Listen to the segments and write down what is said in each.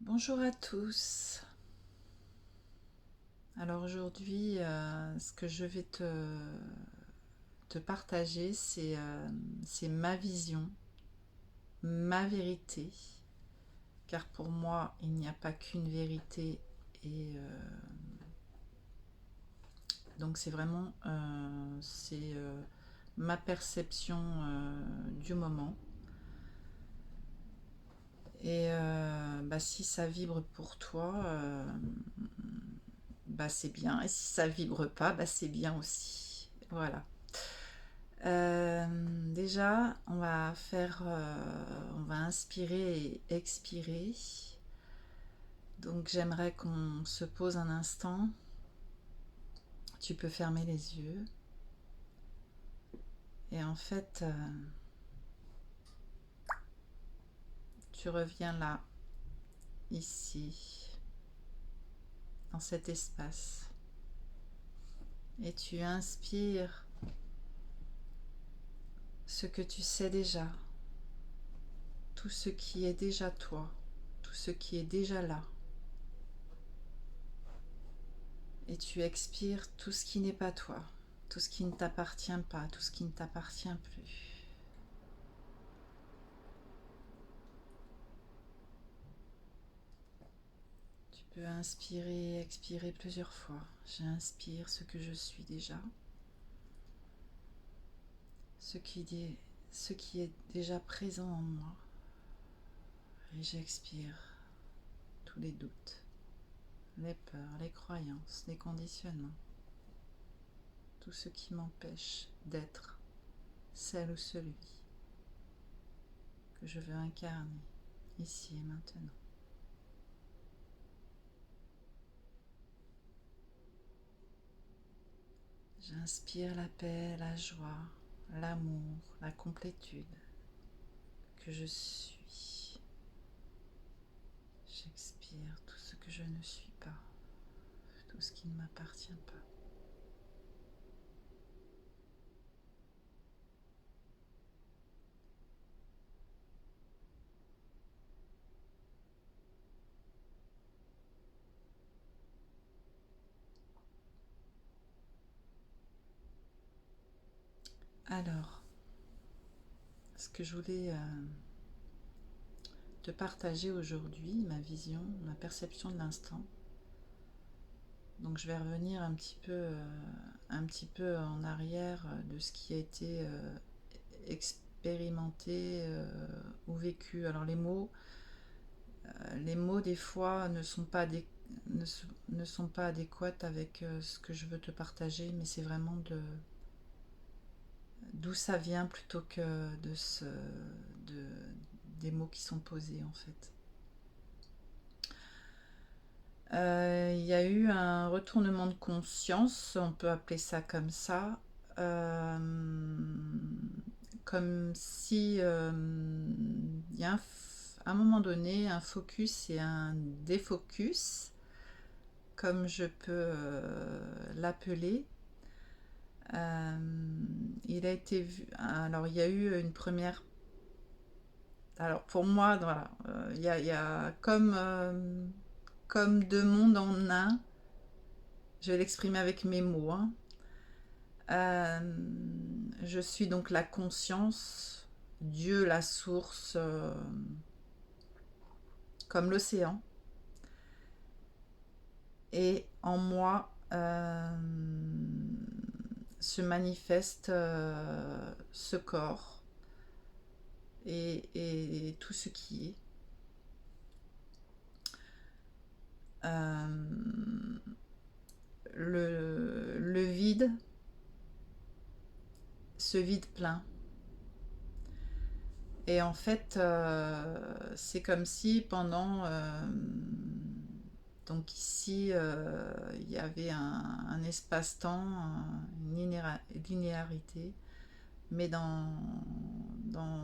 Bonjour à tous. Alors aujourd'hui, ce que je vais te partager, c'est ma vision, ma vérité, car pour moi, il n'y a pas qu'une vérité et donc c'est vraiment ma perception du moment. Et si ça vibre pour toi, c'est bien. Et si ça vibre pas, c'est bien aussi. Voilà. Déjà, on va inspirer et expirer. Donc, j'aimerais qu'on se pose un instant. Tu peux fermer les yeux. Et en fait, tu reviens là, ici, dans cet espace. Et tu inspires ce que tu sais déjà, tout ce qui est déjà toi, tout ce qui est déjà là. Et tu expires tout ce qui n'est pas toi, tout ce qui ne t'appartient pas, tout ce qui ne t'appartient plus. Tu peux inspirer et expirer plusieurs fois. J'inspire ce que je suis déjà, ce qui est déjà présent en moi. Et j'expire tous les doutes, les peurs, les croyances, les conditionnements, tout ce qui m'empêche d'être celle ou celui que je veux incarner ici et maintenant. J'inspire la paix, la joie, l'amour, la complétude que je suis. J'expire tout ce que je ne suis pas, tout ce qui ne m'appartient pas. Alors, ce que je voulais te partager aujourd'hui, ma vision, ma perception de l'instant. Donc je vais revenir un petit peu en arrière de ce qui a été expérimenté ou vécu. Alors les mots des fois ne sont pas adéquates avec ce que je veux te partager, mais c'est vraiment d'où ça vient plutôt que de, des mots qui sont posés en fait. Il y a eu un retournement de conscience, on peut appeler ça comme ça, euh, comme si il y a à un moment donné un focus et un défocus, comme je peux l'appeler. Euh, il a été vu. Alors, il y a eu une première. Alors, pour moi, voilà, il y a comme deux mondes en un. Je vais l'exprimer avec mes mots, hein. Euh, je suis donc la conscience, Dieu, la source, comme l'océan. Et en moi se manifeste ce corps et tout ce qui est. Euh, le vide, ce vide plein. Et en fait, c'est comme si pendant... donc ici, il y avait un espace-temps, une linéarité, mais dans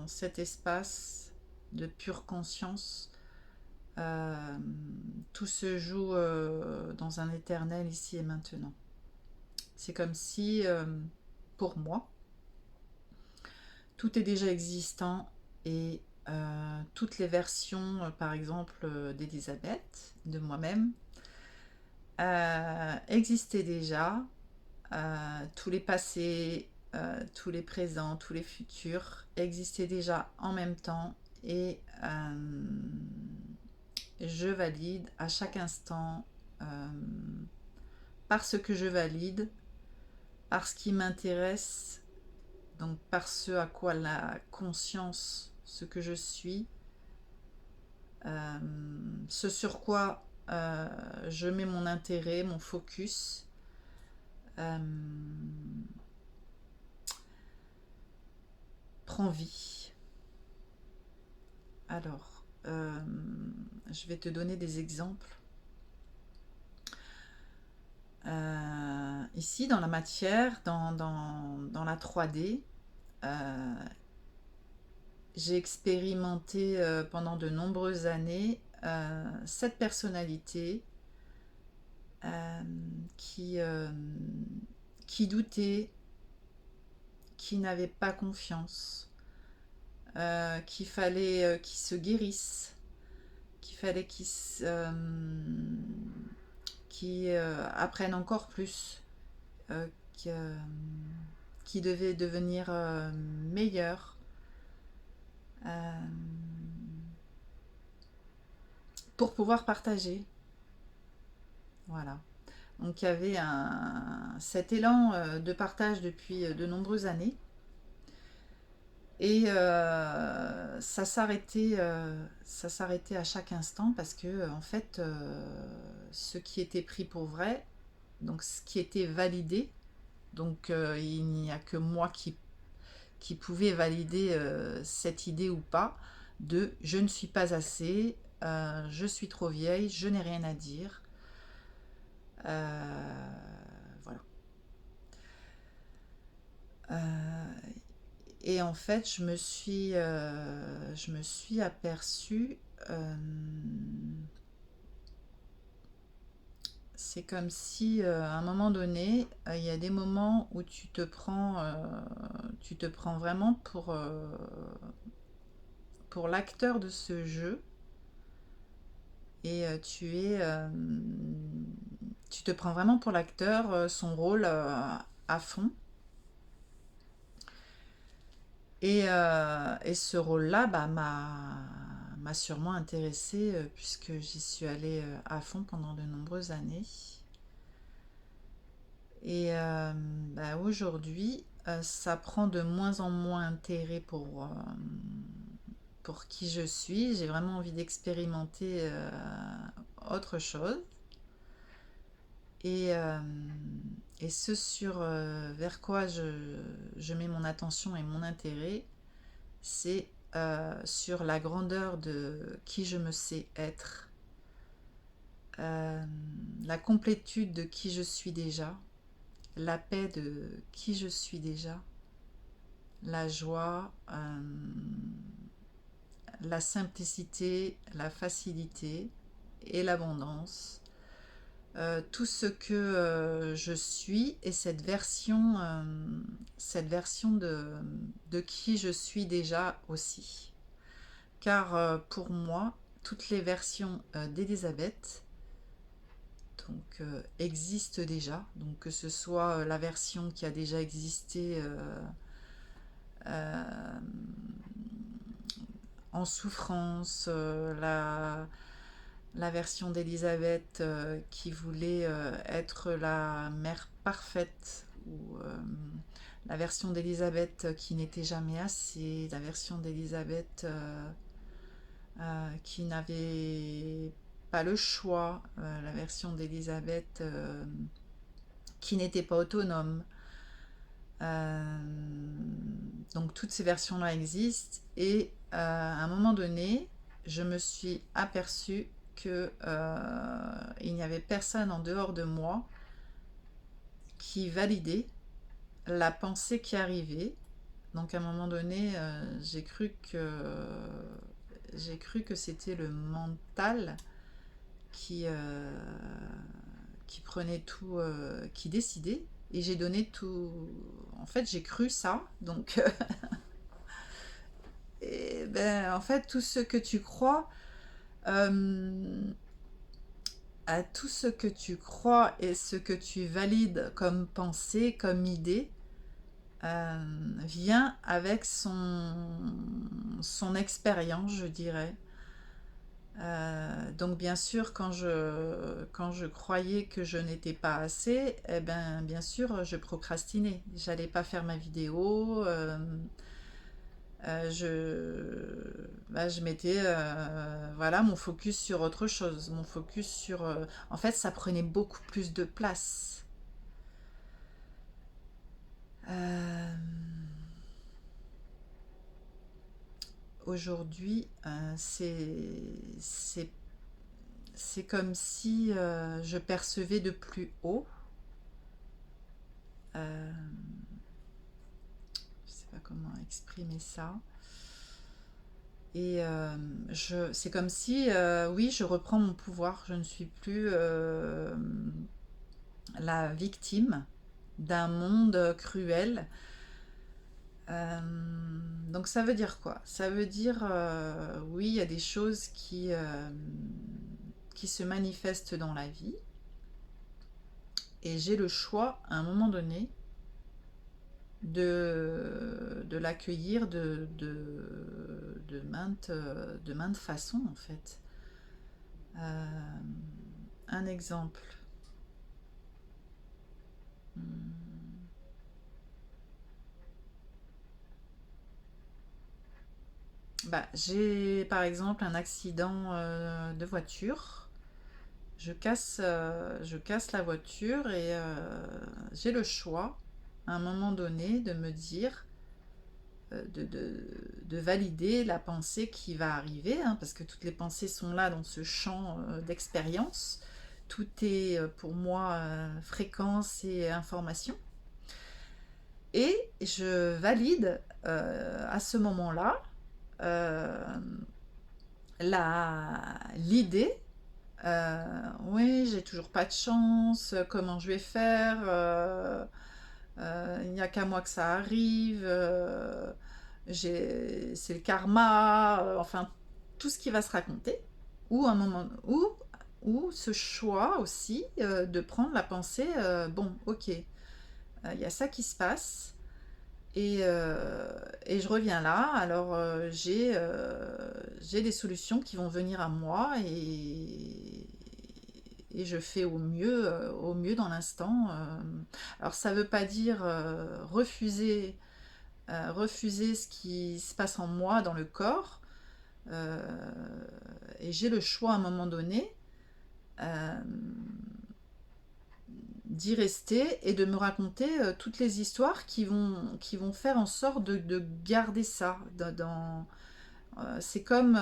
cet espace de pure conscience, euh, tout se joue dans un éternel ici et maintenant. C'est comme si, pour moi, tout est déjà existant et toutes les versions, par exemple, d'Elisabeth, de moi-même, existaient déjà. Tous les passés, tous les présents, tous les futurs existaient déjà en même temps et je valide à chaque instant parce que je valide, parce qui m'intéresse, donc par ce à quoi la conscience, ce que je suis, ce sur quoi je mets mon intérêt, mon focus, prend vie. Alors, je vais te donner des exemples. Ici, dans la matière, dans la 3D, j'ai expérimenté pendant de nombreuses années cette personnalité qui doutait, qui n'avait pas confiance, qu'il fallait qu'il se guérisse, qu'il fallait qu'il apprenne encore plus, qui, qui devait devenir meilleur pour pouvoir partager. Voilà. Donc il y avait cet élan de partage depuis de nombreuses années. Et ça s'arrêtait à chaque instant parce que en fait ce qui était pris pour vrai, donc ce qui était validé, donc il n'y a que moi qui pouvait valider cette idée ou pas de je ne suis pas assez, je suis trop vieille, je n'ai rien à dire. Voilà. Et en fait, je me suis aperçue, c'est comme si à un moment donné, il y a des moments où tu te prends vraiment pour l'acteur de ce jeu et tu te prends vraiment pour l'acteur, son rôle à fond. Et ce rôle-là m'a sûrement intéressée puisque j'y suis allée à fond pendant de nombreuses années. Et aujourd'hui, ça prend de moins en moins intérêt pour qui je suis. J'ai vraiment envie d'expérimenter autre chose. Et, ce vers quoi je mets mon attention et mon intérêt, c'est sur la grandeur de qui je me sais être, la complétude de qui je suis déjà, la paix de qui je suis déjà, la joie, la simplicité, la facilité et l'abondance. Tout ce que je suis et cette version de qui je suis déjà aussi. Car pour moi, toutes les versions d'Elisabeth existent déjà. Donc que ce soit la version qui a déjà existé en souffrance, la version d'Elisabeth qui voulait être la mère parfaite, ou la version d'Elisabeth qui n'était jamais assez, la version d'Elisabeth qui n'avait pas le choix, la version d'Elisabeth qui n'était pas autonome. Donc toutes ces versions-là existent et à un moment donné, je me suis aperçue que il n'y avait personne en dehors de moi qui validait la pensée qui arrivait. Donc à un moment donné, j'ai cru que c'était le mental qui prenait tout, qui décidait. Et j'ai donné tout. En fait, j'ai cru ça. Donc, Et ben, en fait, tout ce que tu crois, euh, à tout ce que tu crois et ce que tu valides comme pensée, comme idée, euh, vient avec son expérience, je dirais. Donc bien sûr, quand je croyais que je n'étais pas assez, eh ben, bien sûr, je procrastinais. J'allais pas faire ma vidéo. Je mettais voilà, mon focus sur autre chose. Mon focus sur... en fait, ça prenait beaucoup plus de place. Euh, Aujourd'hui, c'est comme si je percevais de plus haut. Euh, je sais pas comment exprimer ça. Et c'est comme si, oui, je reprends mon pouvoir. Je ne suis plus la victime d'un monde cruel. Euh, donc ça veut dire quoi? Ça veut dire, oui, il y a des choses qui se manifestent dans la vie. Et j'ai le choix, à un moment donné, de l'accueillir de maintes façons, en fait. Euh, un exemple. Hmm. Bah, j'ai par exemple un accident de voiture. Je casse la voiture et j'ai le choix, à un moment donné, de me dire, de valider la pensée qui va arriver, hein, parce que toutes les pensées sont là dans ce champ d'expérience. Tout est pour moi fréquence et information. Et je valide à ce moment-là euh, l'idée. Oui, j'ai toujours pas de chance, comment je vais faire, il n'y a qu'à moi que ça arrive, c'est le karma, enfin tout ce qui va se raconter, ou un moment ou ce choix aussi de prendre la pensée, bon, ok, il y a ça qui se passe, et je reviens là, alors j'ai des solutions qui vont venir à moi et je fais au mieux dans l'instant. Alors ça ne veut pas dire refuser ce qui se passe en moi, dans le corps, euh, et j'ai le choix à un moment donné euh, d'y rester et de me raconter toutes les histoires qui vont faire en sorte de garder ça c'est comme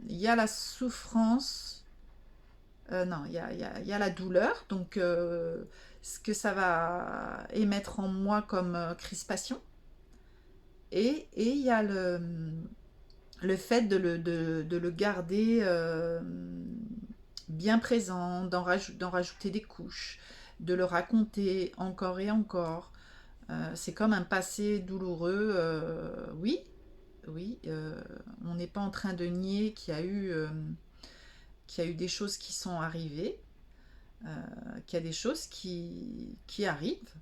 il y a la souffrance, non, il y a la douleur, donc ce que ça va émettre en moi comme crispation, et il y a le fait de le garder bien présent, d'en rajouter des couches, de le raconter encore et encore. C'est comme un passé douloureux, oui, oui, on n'est pas en train de nier qu'il y a eu des choses qui sont arrivées, qu'il y a des choses qui arrivent,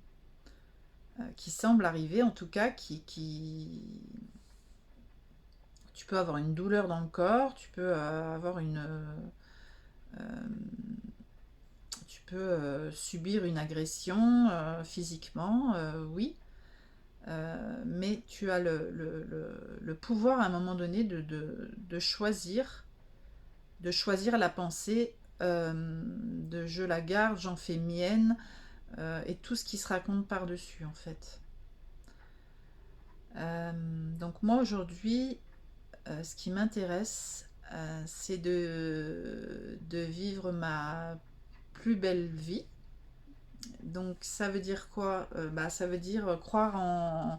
qui semblent arriver en tout cas, tu peux avoir une douleur dans le corps, tu peux subir une agression physiquement, oui, mais tu as le pouvoir à un moment donné de choisir la pensée, de je la garde, j'en fais mienne, et tout ce qui se raconte par-dessus en fait. Euh, donc moi aujourd'hui, ce qui m'intéresse, c'est de vivre ma plus belle vie. Donc ça veut dire quoi? Ça veut dire croire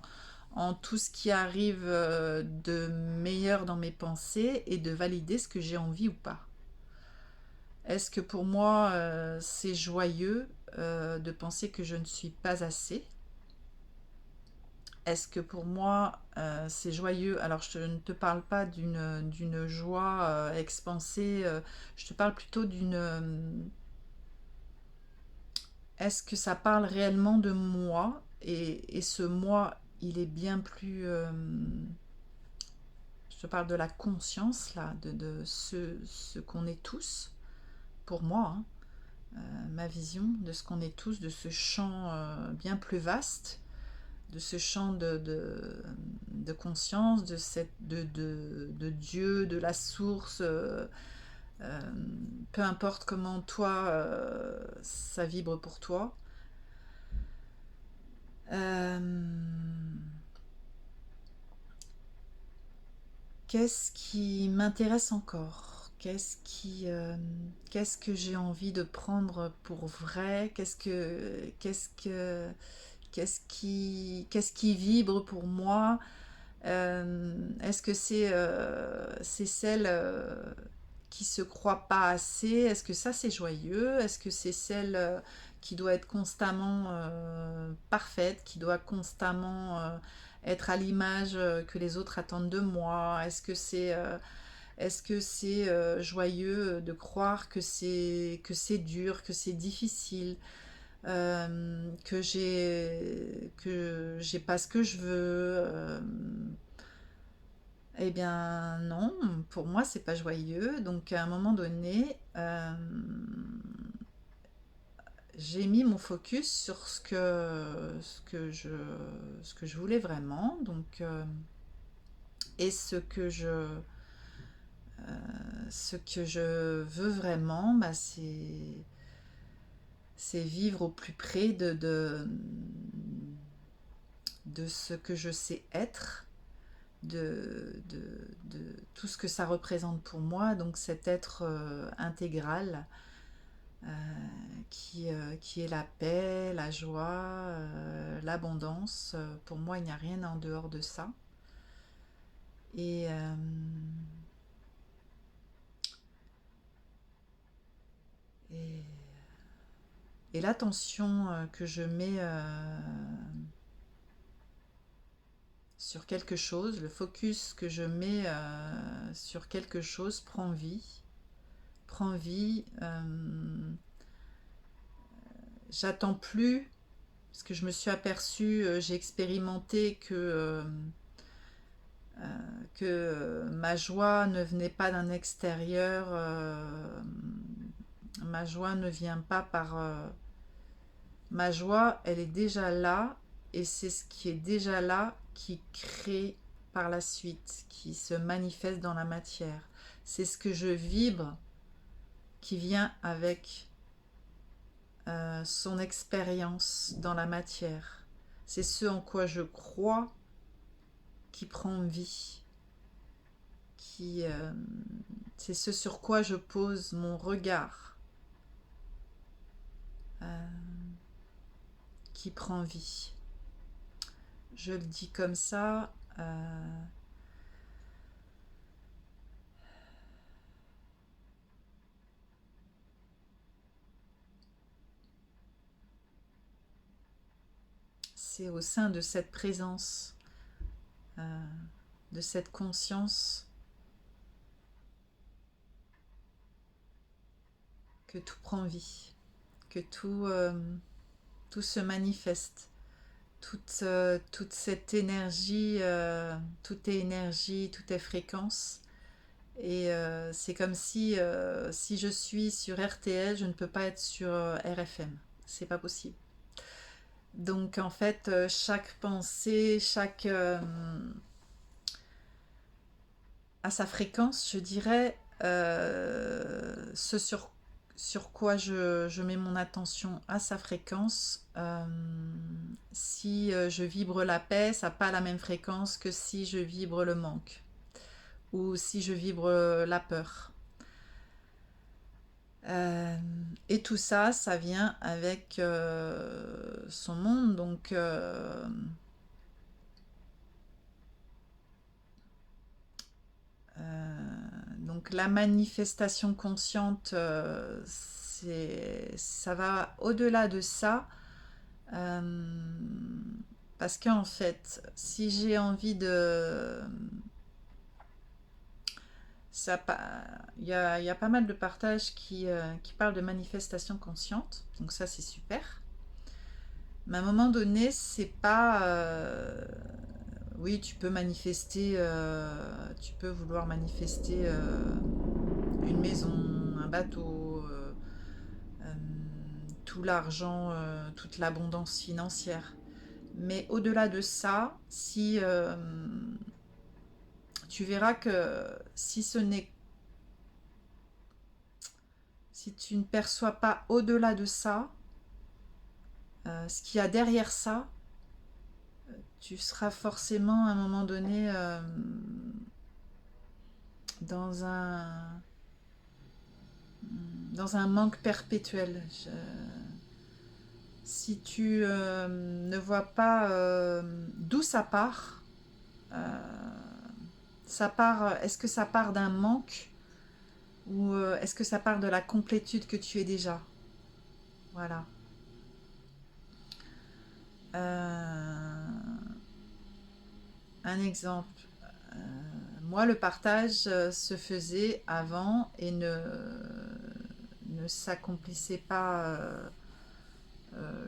en tout ce qui arrive de meilleur dans mes pensées et de valider ce que j'ai envie ou pas. Est-ce que pour moi c'est joyeux de penser que je ne suis pas assez? Est-ce que pour moi, c'est joyeux? Alors, je ne te parle pas d'une joie expansée, je te parle plutôt d'une... est-ce que ça parle réellement de moi? Et ce moi, il est bien plus... je te parle de la conscience, là, de ce qu'on est tous, pour moi, hein, ma vision de ce qu'on est tous, de ce champ bien plus vaste, de ce champ de conscience, de Dieu, de la source, euh, peu importe comment toi, ça vibre pour toi. Euh, Qu'est-ce qui m'intéresse encore? Qu'est-ce que j'ai envie de prendre pour vrai? Qu'est-ce qui vibre pour moi? Est-ce que c'est celle qui se croit pas assez? Est-ce que ça c'est joyeux? Est-ce que c'est celle qui doit être constamment parfaite, qui doit constamment être à l'image que les autres attendent de moi? Est-ce que c'est joyeux de croire que c'est dur, que c'est difficile, que j'ai pas ce que je veux? Eh bien non, pour moi c'est pas joyeux. Donc à un moment donné, j'ai mis mon focus sur ce que je voulais vraiment. Donc et ce que je veux vraiment, bah, c'est vivre au plus près de ce que je sais être, de tout ce que ça représente pour moi, donc cet être intégral euh, qui est la paix, la joie, l'abondance. Pour moi, il n'y a rien en dehors de ça. Et, et, et l'attention que je mets sur quelque chose, le focus que je mets sur quelque chose prend vie. Prend vie. J'attends plus, parce que je me suis aperçue, j'ai expérimenté que ma joie ne venait pas d'un extérieur, ma joie ne vient pas par... ma joie, elle est déjà là, et c'est ce qui est déjà là qui crée par la suite, qui se manifeste dans la matière. C'est ce que je vibre qui vient avec son expérience dans la matière. C'est ce en quoi je crois qui prend vie, qui, c'est ce sur quoi je pose mon regard euh, qui prend vie. Je le dis comme ça. C'est au sein de cette présence, euh, de cette conscience, que tout prend vie, que tout se manifeste. Toute cette énergie, tout est énergie, tout est fréquence. Et c'est comme si je suis sur RTL, je ne peux pas être sur RFM. C'est pas possible. Donc en fait, chaque pensée, chaque à sa fréquence, je dirais, ce sur quoi je mets mon attention à sa fréquence. Si je vibre la paix, ça n'a pas la même fréquence que si je vibre le manque ou si je vibre la peur. Et tout ça, ça vient avec son monde. Donc la manifestation consciente, ça va au-delà de ça, Parce qu'en fait, si j'ai envie de... Ça, il y a pas mal de partages qui parlent de manifestation consciente, donc ça c'est super. Mais à un moment donné, c'est pas... oui, tu peux manifester, tu peux vouloir manifester une maison, un bateau, euh, tout l'argent, toute l'abondance financière. Mais au-delà de ça, si tu verras que si ce n'est, si tu ne perçois pas au-delà de ça, ce qu'il y a derrière ça, tu seras forcément à un moment donné dans un dans un manque perpétuel. Si tu ne vois pas d'où euh, ça part, est-ce que ça part d'un manque ou est-ce que ça part de la complétude que tu es déjà? Voilà. Un exemple. Euh, Moi, le partage se faisait avant et ne s'accomplissait pas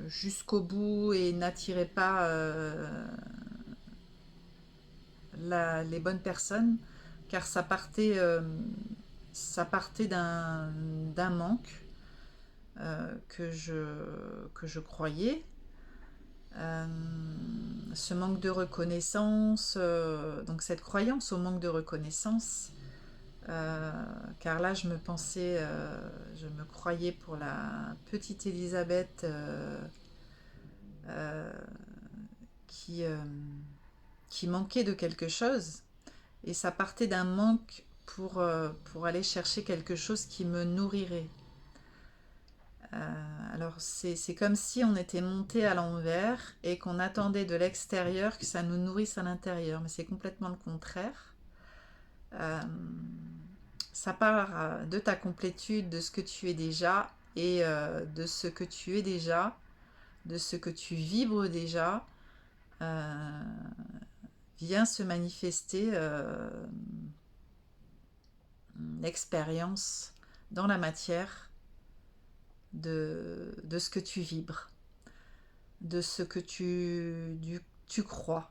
jusqu'au bout et n'attirait pas les bonnes personnes, car ça partait d'un manque que je croyais. Euh, Ce manque de reconnaissance, donc cette croyance au manque de reconnaissance, euh, car là je me croyais pour la petite Elisabeth euh, qui, euh, qui manquait de quelque chose, et ça partait d'un manque pour aller chercher quelque chose qui me nourrirait. Alors c'est comme si on était monté à l'envers et qu'on attendait de l'extérieur que ça nous nourrisse à l'intérieur, mais c'est complètement le contraire. Euh, Ça part de ta complétude, de ce que tu es déjà et de ce que tu es déjà, de ce que tu vibres déjà, euh, vient se manifester l'expérience dans la matière de ce que tu vibres, de ce que tu crois.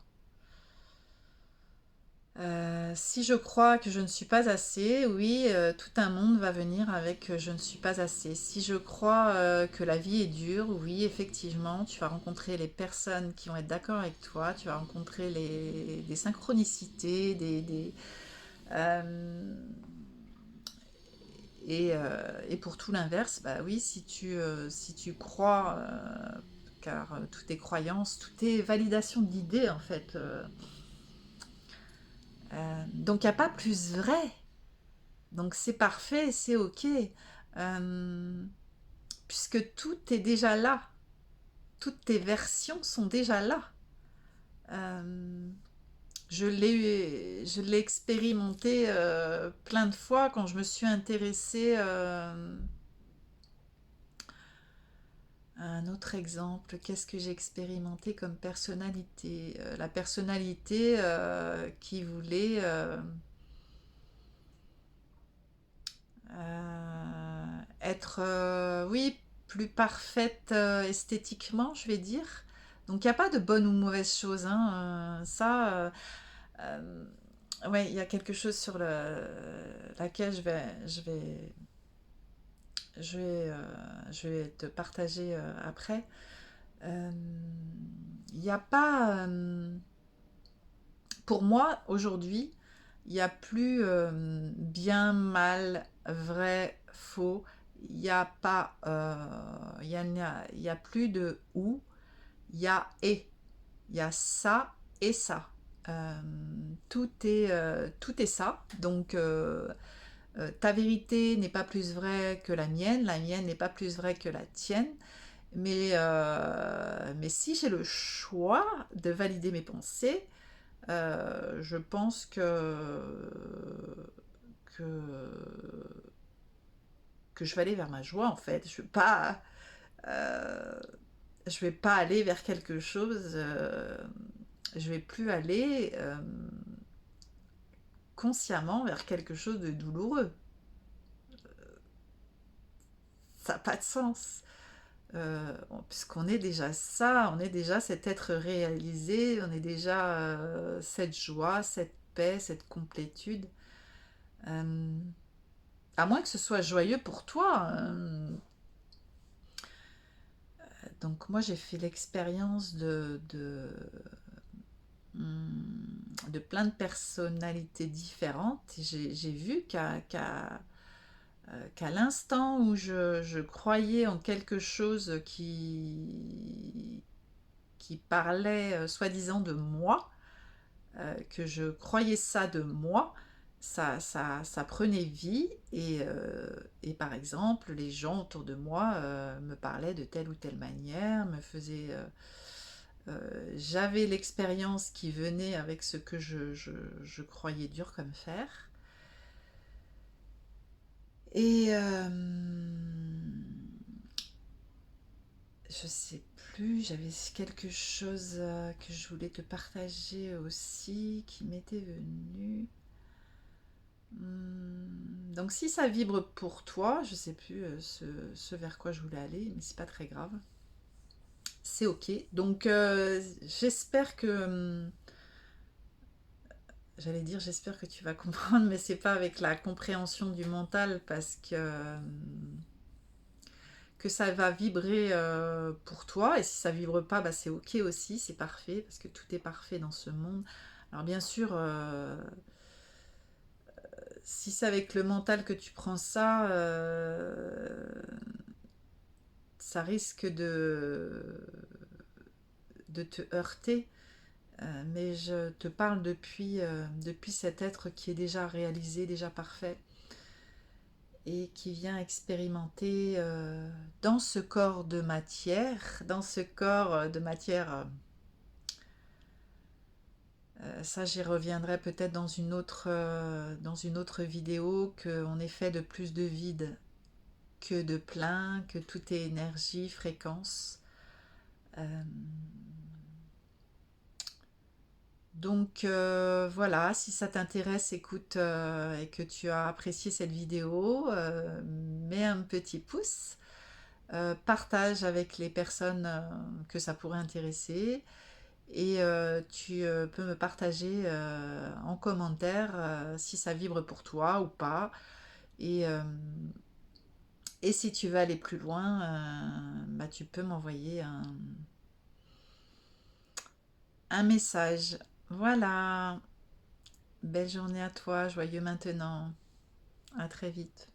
Si je crois que je ne suis pas assez, oui, tout un monde va venir avec je ne suis pas assez. Si je crois que la vie est dure, oui, effectivement, tu vas rencontrer les personnes qui vont être d'accord avec toi, tu vas rencontrer des synchronicités, euh, et pour tout l'inverse, bah oui, si tu crois, car tout est croyance, tout est validation d'idées en fait. Donc il n'y a pas plus vrai. Donc c'est parfait, c'est ok. Euh, Puisque tout est déjà là. Toutes tes versions sont déjà là. Euh, je l'ai expérimenté plein de fois quand je me suis intéressée à un autre exemple. Qu'est-ce que j'ai expérimenté comme personnalité? La personnalité qui voulait être, oui, plus parfaite esthétiquement, je vais dire. Donc il n'y a pas de bonne ou mauvaise chose, hein. Euh, ouais, il y a quelque chose sur laquelle je vais te partager après. Euh, Il n'y a pas, pour moi aujourd'hui, il n'y a plus bien, mal, vrai, faux. Il n'y a pas, il y a plus de ou, il y a et. Il y a ça et ça. Euh, tout est ça. Donc, ta vérité n'est pas plus vraie que la mienne n'est pas plus vraie que la tienne. Mais si j'ai le choix de valider mes pensées, je pense que, que je vais aller vers ma joie en fait. Je veux pas. euh, je vais pas aller vers quelque chose, je vais plus aller consciemment vers quelque chose de douloureux. Ça n'a pas de sens. Puisqu'on est déjà ça, on est déjà cet être réalisé, on est déjà cette joie, cette paix, cette complétude. Euh, à moins que ce soit joyeux pour toi. Donc moi j'ai fait l'expérience de plein de personnalités différentes. J'ai vu qu'à l'instant où je croyais en quelque chose qui parlait soi-disant de moi, que je croyais ça de moi, ça prenait vie et par exemple les gens autour de moi me parlaient de telle ou telle manière, me faisaient... j'avais l'expérience qui venait avec ce que je croyais dur comme fer. Et je sais plus, j'avais quelque chose que je voulais te partager aussi qui m'était venu. Donc si ça vibre pour toi, je sais plus ce vers quoi je voulais aller, mais c'est pas très grave. C'est ok. Donc j'espère que j'allais dire j'espère que tu vas comprendre, mais c'est pas avec la compréhension du mental parce que ça va vibrer pour toi. Et si ça vibre pas, bah, c'est ok aussi, c'est parfait, parce que tout est parfait dans ce monde. Alors bien sûr, si c'est avec le mental que tu prends ça, ça risque de te heurter. Mais je te parle depuis cet être qui est déjà réalisé, déjà parfait, et qui vient expérimenter dans ce corps de matière, dans ce corps de matière, ça j'y reviendrai peut-être dans une autre vidéo, qu'on est fait de plus de vide que de plein, que tout est énergie, fréquence. Euh, donc voilà, si ça t'intéresse, écoute, et que tu as apprécié cette vidéo, mets un petit pouce, partage avec les personnes que ça pourrait intéresser et tu peux me partager en commentaire si ça vibre pour toi ou pas. Et, euh, et si tu veux aller plus loin, bah, tu peux m'envoyer un message. Voilà. Belle journée à toi, joyeux maintenant. À très vite.